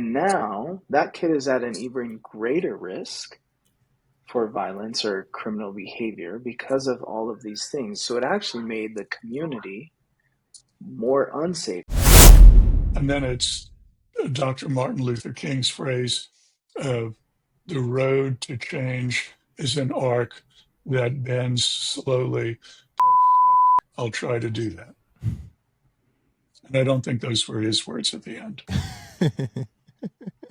And now that kid is at an even greater risk for violence or criminal behavior because of all of these things. So it actually made the community more unsafe. And then it's Dr. Martin Luther King's phrase of the road to change is an arc that bends slowly. I'll try to do that. And I don't think those were his words at the end.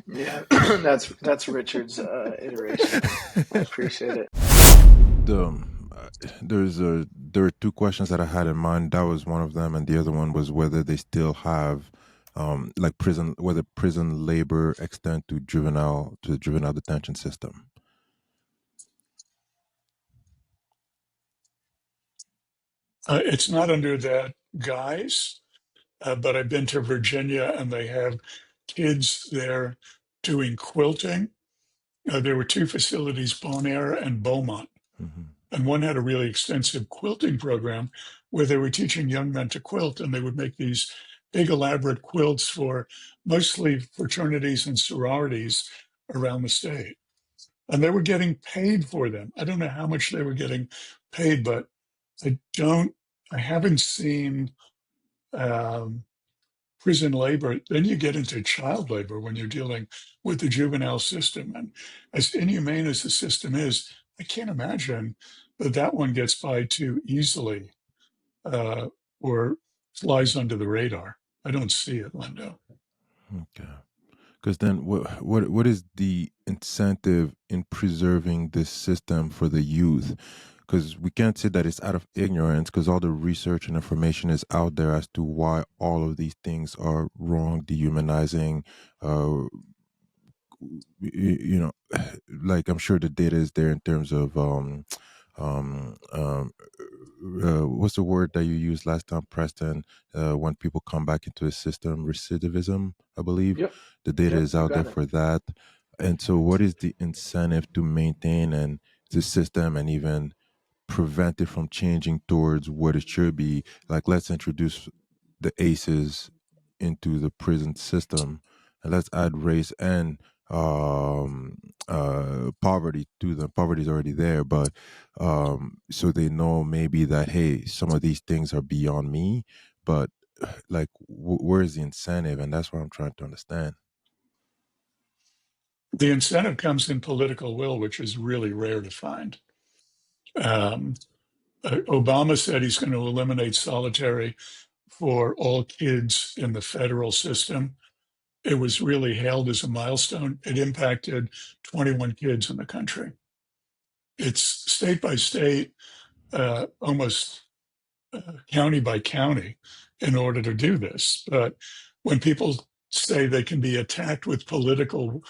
Yeah, that's Richard's iteration. I appreciate it. There were two questions that I had in mind. That was one of them, and the other one was whether they still have like whether prison labor extend to the juvenile detention system. It's not under that guise, but I've been to Virginia and they have kids there doing quilting. There were two facilities, Bonaire and Beaumont. Mm-hmm. And one had a really extensive quilting program where they were teaching young men to quilt, and they would make these big elaborate quilts for mostly fraternities and sororities around the state. And they were getting paid for them. I don't know how much they were getting paid, but I haven't seen prison labor. Then you get into child labor when you're dealing with the juvenile system. And as inhumane as the system is, I can't imagine that one gets by too easily or flies under the radar. I don't see it, Lindo. Okay. Because then, what is the incentive in preserving this system for the youth? Because we can't say that it's out of ignorance, because all the research and information is out there as to why all of these things are wrong, dehumanizing. Like I'm sure the data is there in terms of what's the word that you used last time, Preston? When people come back into the system, recidivism, I believe. Yep. The data is out there for that. And so, what is the incentive to maintain the system and even prevent it from changing towards what it should be? Like, let's introduce the ACEs into the prison system, and let's add race and poverty to them. Poverty is already there, but so they know maybe that, hey, some of these things are beyond me, but like where's the incentive? And that's what I'm trying to understand. The incentive comes in political will, which is really rare to find. Obama said he's going to eliminate solitary for all kids in the federal system. It was really hailed as a milestone. It impacted 21 kids in the country. It's state by state, almost county by county, in order to do this. But when people say they can be attacked with politically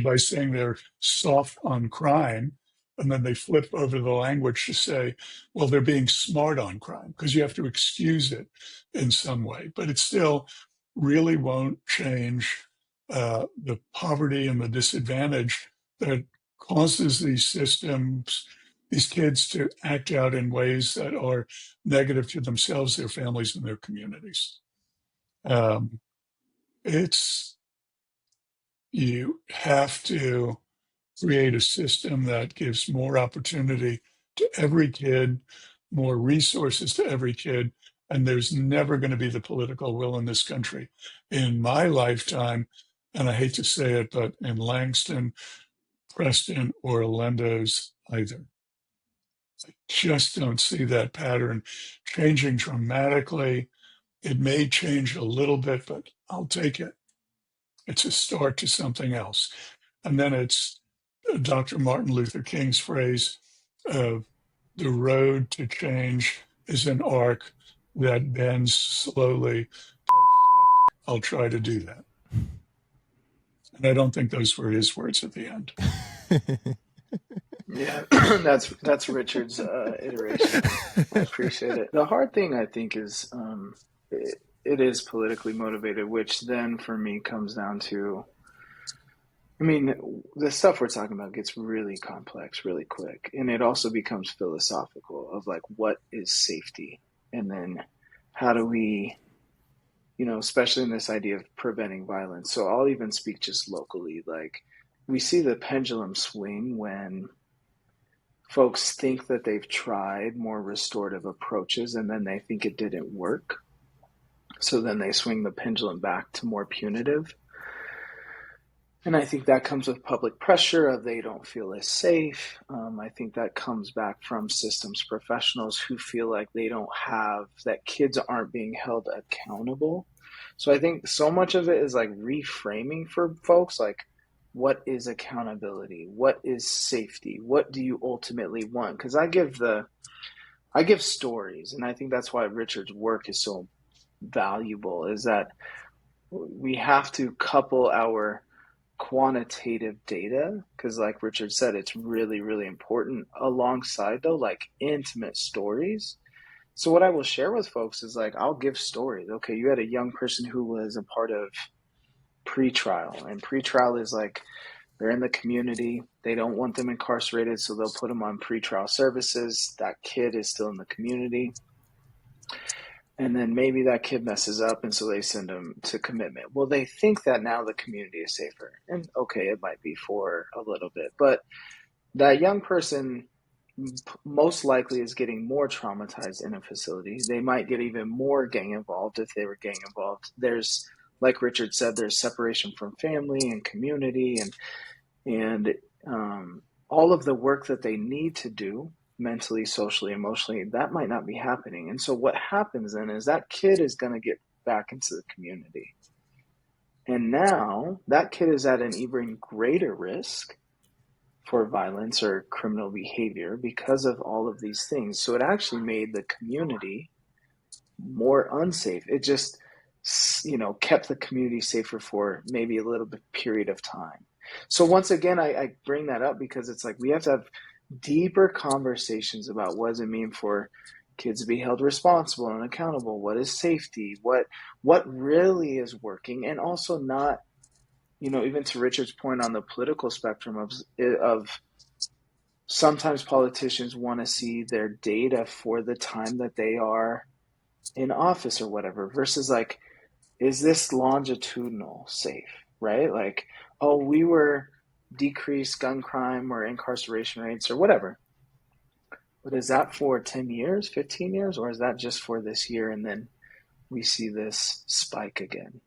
by saying they're soft on crime, and then they flip over the language to say, well, they're being smart on crime, because you have to excuse it in some way. But it still really won't change the poverty and the disadvantage that causes these systems, these kids to act out in ways that are negative to themselves, their families, and their communities. You have to create a system that gives more opportunity to every kid, more resources to every kid, and there's never going to be the political will in this country in my lifetime, and I hate to say it, but in Langston, Preston, or Alendo's either. I just don't see that pattern changing dramatically. It may change a little bit, but I'll take it. It's a start to something else. And then it's Dr. Martin Luther King's phrase of the road to change is an arc that bends slowly. I'll try to do that. And I don't think those were his words at the end. Yeah, that's Richard's iteration. I appreciate it. The hard thing, I think, is it is politically motivated, which then for me comes down to, I mean, the stuff we're talking about gets really complex really quick. And it also becomes philosophical of like, what is safety? And then how do we especially in this idea of preventing violence. So I'll even speak just locally. Like, we see the pendulum swing when folks think that they've tried more restorative approaches and then they think it didn't work. So then they swing the pendulum back to more punitive. And I think that comes with public pressure of they don't feel as safe. I think that comes back from systems professionals who feel like they don't have, that kids aren't being held accountable. So I think so much of it is like reframing for folks, like, what is accountability? What is safety? What do you ultimately want? Because I give stories, and I think that's why Richard's work is so valuable, is that we have to couple our quantitative data, because like Richard said, it's really, really important, alongside though like intimate stories. So what I will share with folks is like, I'll give stories. Okay, you had a young person who was a part of pretrial, and pretrial is like, they're in the community, they don't want them incarcerated, so they'll put them on pretrial services. That kid is still in the community, and then maybe that kid messes up, and so they send them to commitment. Well, they think that now the community is safer. And okay, it might be for a little bit, but that young person most likely is getting more traumatized in a facility. They might get even more gang involved if they were gang involved. There's, like Richard said, there's separation from family and community, and all of the work that they need to do mentally, socially, emotionally, that might not be happening. And so what happens then is that kid is going to get back into the community. And now that kid is at an even greater risk for violence or criminal behavior because of all of these things. So it actually made the community more unsafe. It just, kept the community safer for maybe a little bit period of time. So once again, I bring that up because it's like we have to have deeper conversations about what does it mean for kids to be held responsible and accountable. What is safety? What really is working, and also not, even to Richard's point on the political spectrum of sometimes politicians want to see their data for the time that they are in office or whatever, versus like, is this longitudinal safe, right? Like, oh, we were decreased gun crime or incarceration rates or whatever. But is that for 10 years, 15 years, or is that just for this year and then we see this spike again?